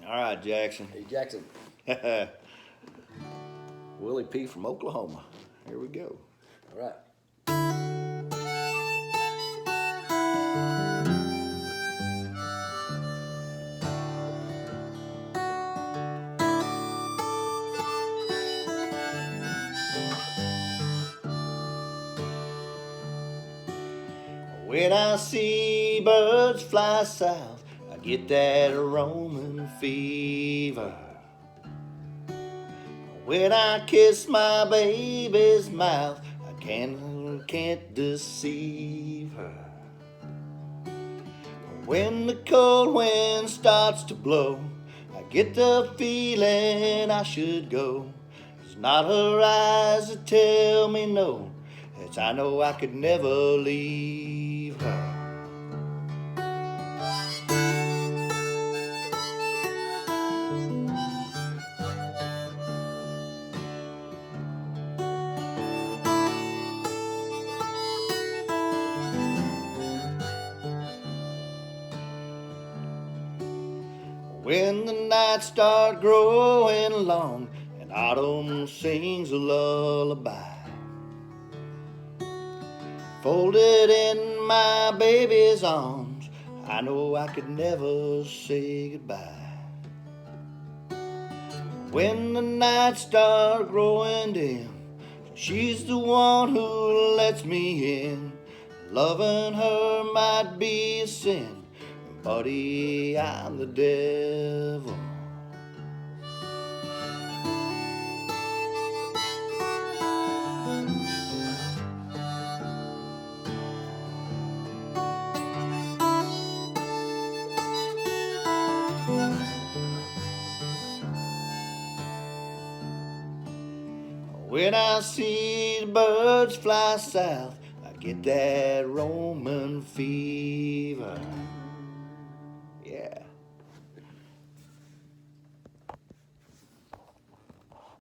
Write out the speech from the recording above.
All right, Jackson. Hey, Jackson. Willie P. from Oklahoma. Here we go. All right. When I see birds fly south, I get that Roman fever. When I kiss my baby's mouth, I can't deceive her. When the cold wind starts to blow, I get the feeling I should go. It's not her eyes that tell me no, it's I know I could never leave her. When the nights start growing long and autumn sings a lullaby, folded in my baby's arms, I know I could never say goodbye. When the nights start growing dim, she's the one who lets me in. Loving her might be a sin, buddy, I'm the devil. When I see the birds fly south, I get that Roman fever.